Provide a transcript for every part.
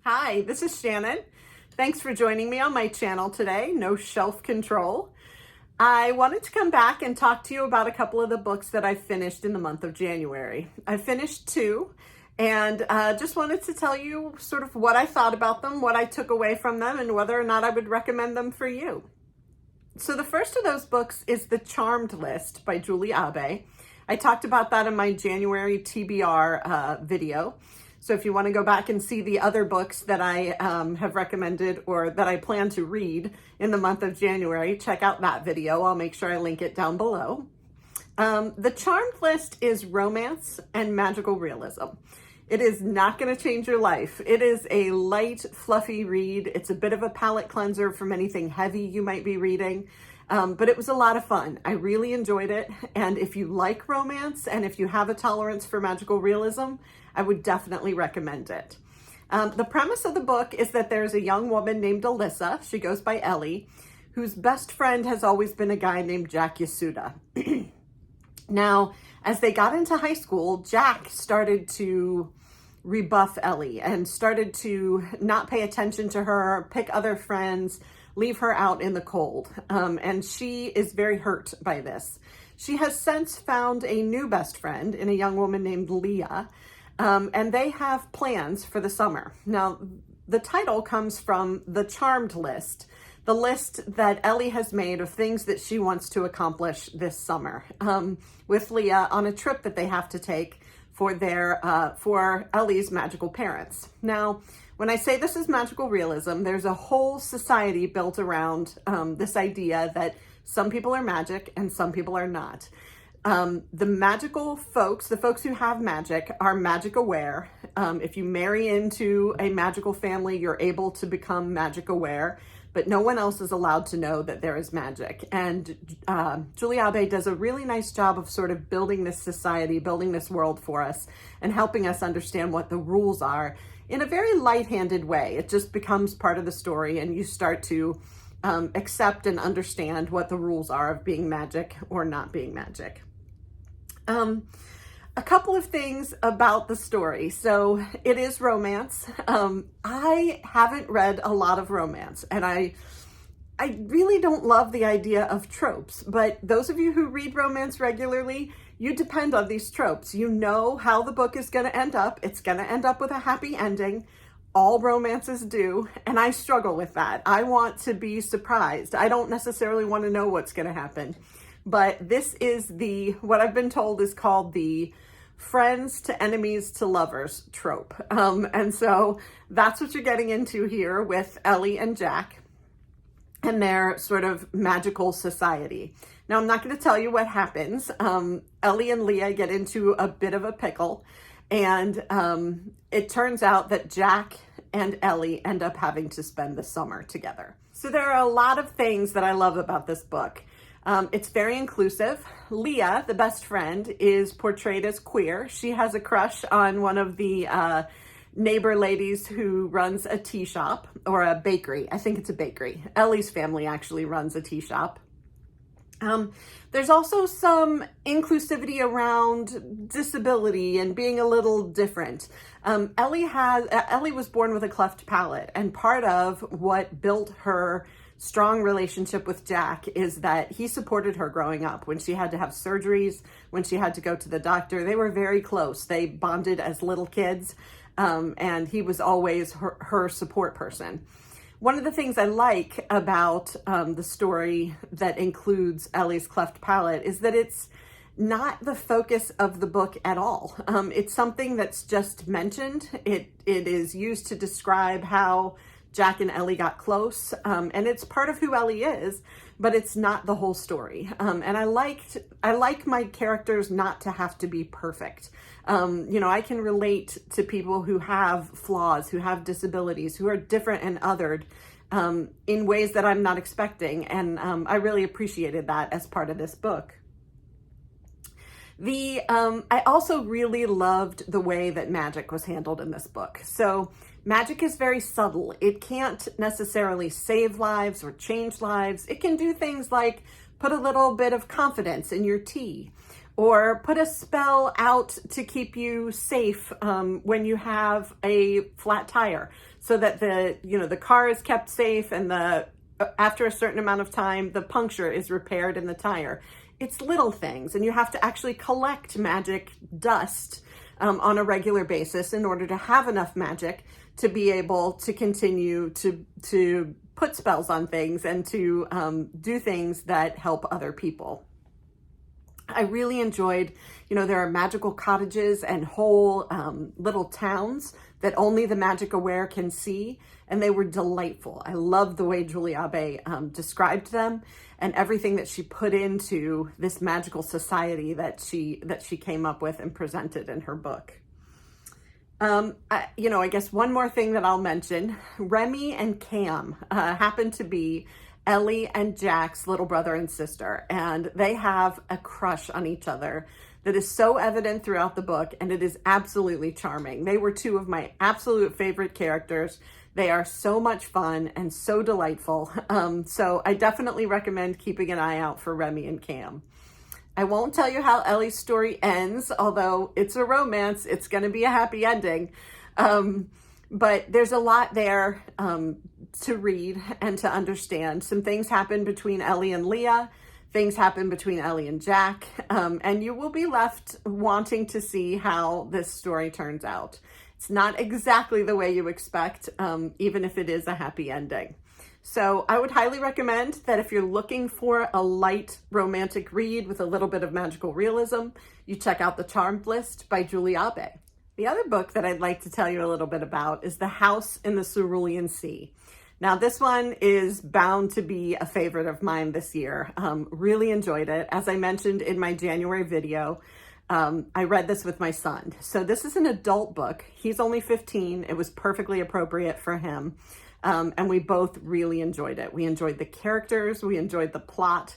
Hi, this is Shannon. Thanks for joining me on my channel today, No Shelf Control. I wanted to come back and talk to you about a couple of the books that I finished in the month of January. I finished two and just wanted to tell you sort of what I thought about them, what I took away from them, and whether or not I would recommend them for you. So the first of those books is The Charmed List by Julie Abe. I talked about that in my January TBR video. So if you want to go back and see the other books that I have recommended or that I plan to read in the month of January, check out that video. I'll make sure I link it down below. The Charmed List is romance and magical realism. It is not going to change your life. It is a light, fluffy read. It's a bit of a palate cleanser from anything heavy you might be reading. But it was a lot of fun. I really enjoyed it. And if you like romance and if you have a tolerance for magical realism, I would definitely recommend it. The premise of the book is that there's a young woman named Alyssa, she goes by Elli, whose best friend has always been a guy named Jack Yasuda. Now, as they got into high school, Jack started to rebuff Elli and started to not pay attention to her, pick other friends, leave her out in the cold. And she is very hurt by this. She has since found a new best friend in a young woman named Leah, and they have plans for the summer. Now, the title comes from the Charmed List, the list that Elli has made of things that she wants to accomplish this summer with Leah on a trip that they have to take for Elli's magical parents. Now, when I say this is magical realism, there's a whole society built around this idea that some people are magic and some people are not. The magical folks, the folks who have magic, are magic aware. If you marry into a magical family, you're able to become magic aware, but no one else is allowed to know that there is magic. And Julie Abe does a really nice job of sort of building this society, building this world for us, and helping us understand what the rules are in a very light-handed way. It just becomes part of the story, and you start to accept and understand what the rules are of being magic or not being magic. A couple of things about the story. So it is romance. I haven't read a lot of romance, and I really don't love the idea of tropes, but those of you who read romance regularly, you depend on these tropes. You know how the book is going to end up. It's going to end up with a happy ending. All romances do, and I struggle with that. I want to be surprised. I don't necessarily want to know what's going to happen. But this is what I've been told is called the friends to enemies to lovers trope. And so that's what you're getting into here with Elli and Jack and their sort of magical society. Now, I'm not going to tell you what happens. Elli and Leah get into a bit of a pickle, and it turns out that Jack and Elli end up having to spend the summer together. So there are a lot of things that I love about this book. It's very inclusive. Leah, the best friend, is portrayed as queer. She has a crush on one of the neighbor ladies who runs a tea shop or a bakery. I think it's a bakery. Elli's family actually runs a tea shop. There's also some inclusivity around disability and being a little different. Elli was born with a cleft palate, and part of what built her strong relationship with Jack is that he supported her growing up when she had to have surgeries, when she had to go to the doctor. They were very close. They bonded as little kids, and he was always her support person. One of the things I like about the story that includes Elli's cleft palate is that it's not the focus of the book at all. It's something that's just mentioned. It is used to describe how Jack and Elli got close, and it's part of who Elli is, but it's not the whole story. And I like my characters not to have to be perfect. I can relate to people who have flaws, who have disabilities, who are different and othered in ways that I'm not expecting, and I really appreciated that as part of this book. I also really loved the way that magic was handled in this book. So magic is very subtle. It can't necessarily save lives or change lives. It can do things like put a little bit of confidence in your tea, or put a spell out to keep you safe when you have a flat tire, so that the car is kept safe, and after a certain amount of time, the puncture is repaired in the tire. It's little things, and you have to actually collect magic dust on a regular basis in order to have enough magic to be able to continue to put spells on things and to do things that help other people. I really enjoyed, there are magical cottages and whole little towns that only the magic aware can see, and they were delightful. I loved the way Julie Abe described them and everything that she put into this magical society that she came up with and presented in her book. I guess one more thing that I'll mention, Remy and Cam happen to be Elli and Jack's little brother and sister, and they have a crush on each other that is so evident throughout the book, and it is absolutely charming. They were two of my absolute favorite characters. They are so much fun and so delightful. So I definitely recommend keeping an eye out for Remy and Cam. I won't tell you how Elli's story ends, although it's a romance. It's going to be a happy ending. But there's a lot there to read and to understand. Some things happen between Elli and Leah. Things happen between Elli and Jack. And you will be left wanting to see how this story turns out. It's not exactly the way you expect, even if it is a happy ending. So I would highly recommend that if you're looking for a light romantic read with a little bit of magical realism, you check out The Charmed List by Julie Abe. The other book that I'd like to tell you a little bit about is The House in the Cerulean Sea. Now, this one is bound to be a favorite of mine this year. Really enjoyed it. As I mentioned in my January video, I read this with my son. So this is an adult book. He's only 15. It was perfectly appropriate for him. And we both really enjoyed it. We enjoyed the characters. We enjoyed the plot.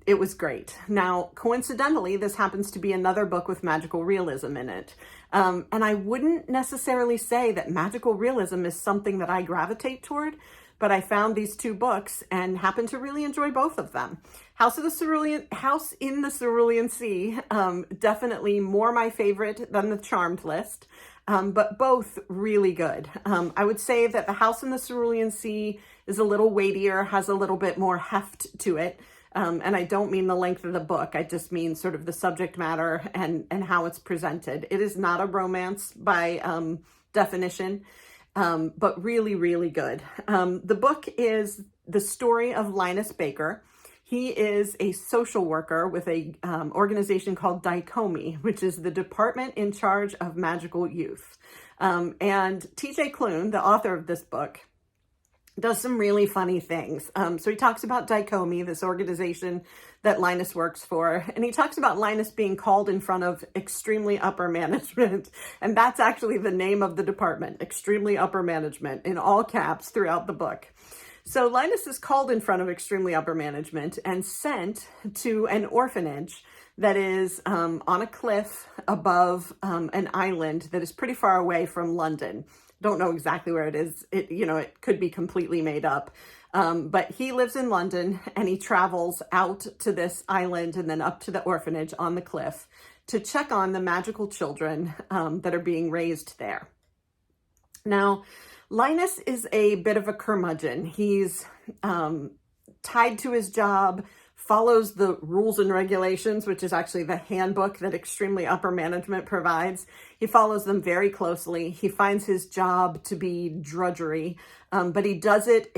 It was great. Now, coincidentally, this happens to be another book with magical realism in it. And I wouldn't necessarily say that magical realism is something that I gravitate toward, but I found these two books and happened to really enjoy both of them. House in the Cerulean Sea, definitely more my favorite than The Charmed List. But both really good. I would say that The House in the Cerulean Sea is a little weightier, has a little bit more heft to it. And I don't mean the length of the book. I just mean sort of the subject matter and how it's presented. It is not a romance by definition, but really, really good. The book is the story of Linus Baker. He is a social worker with a organization called Dichomy, which is the department in charge of magical youth. And T.J. Klune, the author of this book, does some really funny things. So he talks about Dichomy, this organization that Linus works for, and he talks about Linus being called in front of extremely upper management. And that's actually the name of the department, extremely upper management, in all caps throughout the book. So Linus is called in front of extremely upper management and sent to an orphanage that is on a cliff above an island that is pretty far away from London. Don't know exactly where it is. It could be completely made up. But he lives in London and he travels out to this island and then up to the orphanage on the cliff to check on the magical children that are being raised there. Now, Linus is a bit of a curmudgeon. He's tied to his job, follows the rules and regulations, which is actually the handbook that extremely upper management provides. He follows them very closely. He finds his job to be drudgery, but he does it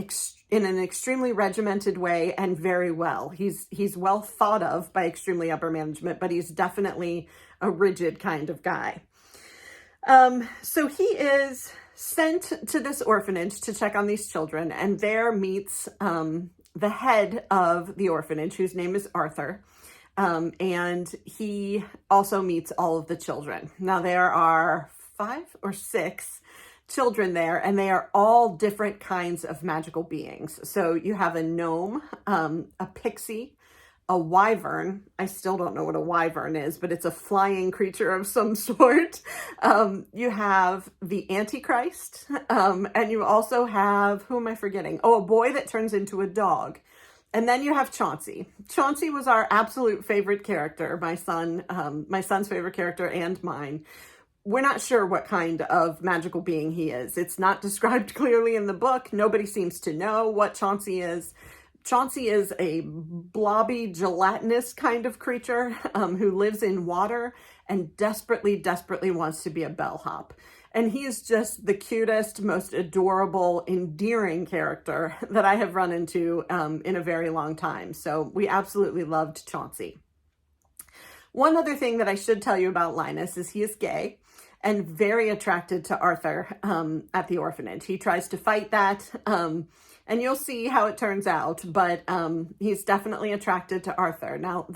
in an extremely regimented way and very well. He's well thought of by extremely upper management, but he's definitely a rigid kind of guy. So he is sent to this orphanage to check on these children, and there meets the head of the orphanage, whose name is Arthur, and he also meets all of the children. Now, there are 5 or 6 children there, and they are all different kinds of magical beings. So you have a gnome, a pixie, a wyvern. I still don't know what a wyvern is, but it's a flying creature of some sort. You have the Antichrist, and you also have, who am I forgetting? Oh, a boy that turns into a dog. And then you have Chauncey. Chauncey was our absolute favorite character, my son's favorite character and mine. We're not sure what kind of magical being he is. It's not described clearly in the book. Nobody seems to know what Chauncey is. Chauncey is a blobby, gelatinous kind of creature who lives in water and desperately, desperately wants to be a bellhop. And he is just the cutest, most adorable, endearing character that I have run into in a very long time. So we absolutely loved Chauncey. One other thing that I should tell you about Linus is he is gay and very attracted to Arthur at the orphanage. He tries to fight that, and you'll see how it turns out, but he's definitely attracted to Arthur. Now,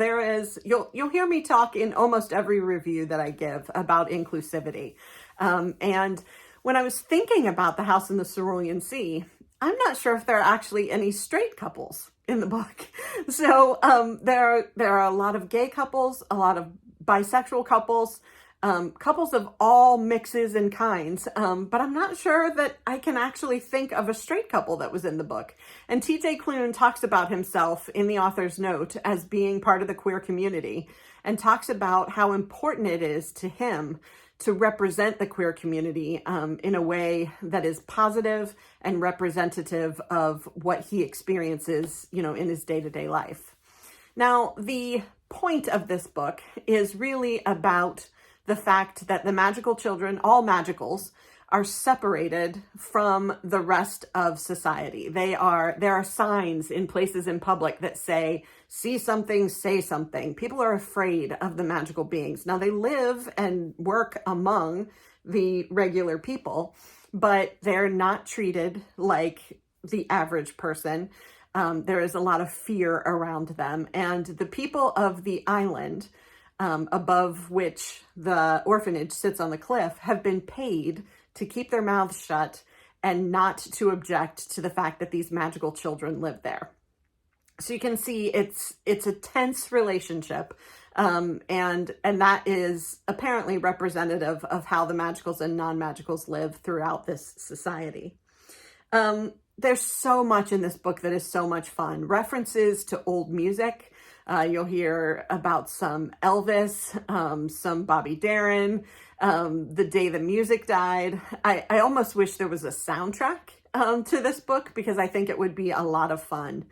you'll hear me talk in almost every review that I give about inclusivity. And when I was thinking about The House in the Cerulean Sea, I'm not sure if there are actually any straight couples in the book. So there are a lot of gay couples, a lot of bisexual couples, couples of all mixes and kinds, but I'm not sure that I can actually think of a straight couple that was in the book. And TJ Klune talks about himself in the author's note as being part of the queer community and talks about how important it is to him to represent the queer community in a way that is positive and representative of what he experiences, in his day-to-day life. Now, the point of this book is really about the fact that the magical children, all magicals, are separated from the rest of society. There are signs in places in public that say, see something, say something. People are afraid of the magical beings. Now, they live and work among the regular people, but they're not treated like the average person. There is a lot of fear around them. And the people of the island, above which the orphanage sits on the cliff, have been paid to keep their mouths shut and not to object to the fact that these magical children live there. So you can see it's a tense relationship, and that is apparently representative of how the magicals and non-magicals live throughout this society. There's so much in this book that is so much fun. References to old music. You'll hear about some Elvis, some Bobby Darin, The Day the Music Died. I almost wish there was a soundtrack to this book because I think it would be a lot of fun.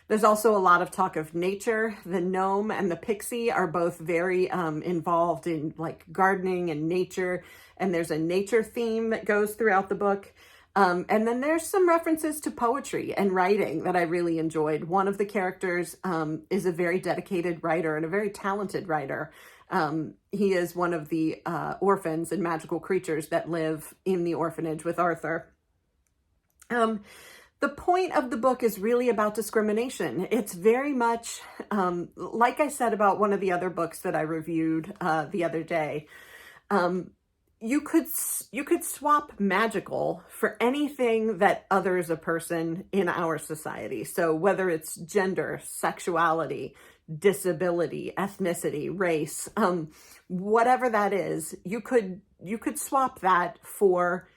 There's also a lot of talk of nature. The gnome and the pixie are both very involved in like gardening and nature, and there's a nature theme that goes throughout the book. And then there's some references to poetry and writing that I really enjoyed. One of the characters is a very dedicated writer and a very talented writer. He is one of the orphans and magical creatures that live in the orphanage with Arthur. The point of the book is really about discrimination. It's very much, like I said about one of the other books that I reviewed the other day, you could swap magical for anything that others a person in our society. So whether it's gender, sexuality, disability, ethnicity, race, whatever that is, you could swap that for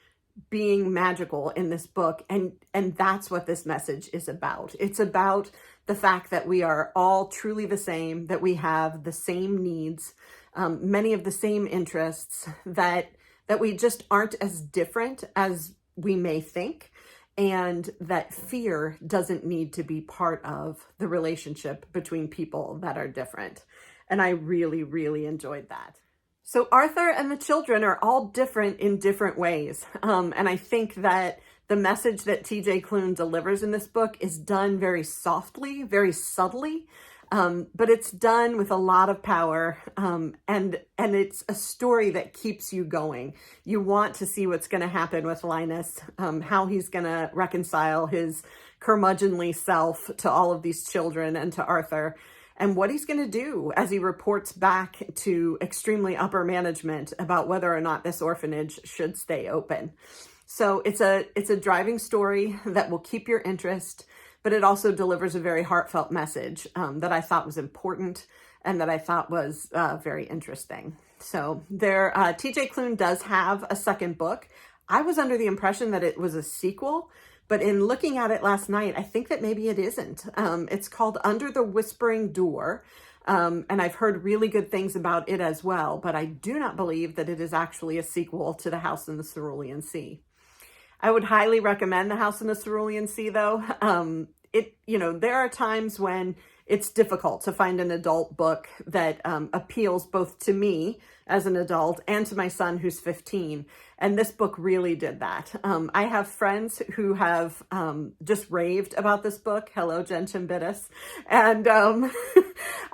being magical in this book. And that's what this message is about. It's about the fact that we are all truly the same, that we have the same needs, many of the same interests, that we just aren't as different as we may think, and that fear doesn't need to be part of the relationship between people that are different. And I really, really enjoyed that. So Arthur and the children are all different in different ways. And I think that the message that TJ Klune delivers in this book is done very softly, very subtly, but it's done with a lot of power. And it's a story that keeps you going. You want to see what's going to happen with Linus, how he's going to reconcile his curmudgeonly self to all of these children and to Arthur, and what he's going to do as he reports back to extremely upper management about whether or not this orphanage should stay open. So it's a driving story that will keep your interest, but it also delivers a very heartfelt message that I thought was important and that I thought was very interesting. So TJ Klune does have a second book. I was under the impression that it was a sequel, But in looking at it last night, I think that maybe it isn't. It's called Under the Whispering Door. And I've heard really good things about it as well, but I do not believe that it is actually a sequel to The House in the Cerulean Sea. I would highly recommend The House in the Cerulean Sea, though. There are times when it's difficult to find an adult book that appeals both to me as an adult and to my son who's 15. And this book really did that. I have friends who have just raved about this book. Hello, Gentian Bittis. And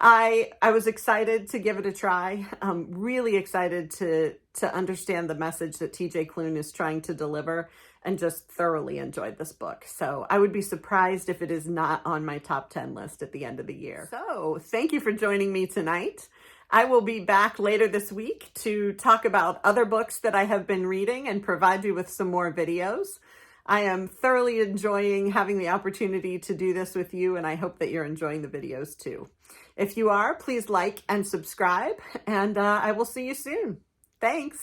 I was excited to give it a try. Really excited to understand the message that TJ Klune is trying to deliver, and just thoroughly enjoyed this book. So I would be surprised if it is not on my top 10 list at the end of the year. So thank you for joining me tonight. I will be back later this week to talk about other books that I have been reading and provide you with some more videos. I am thoroughly enjoying having the opportunity to do this with you, and I hope that you're enjoying the videos too. If you are, please like and subscribe, and I will see you soon. Thanks.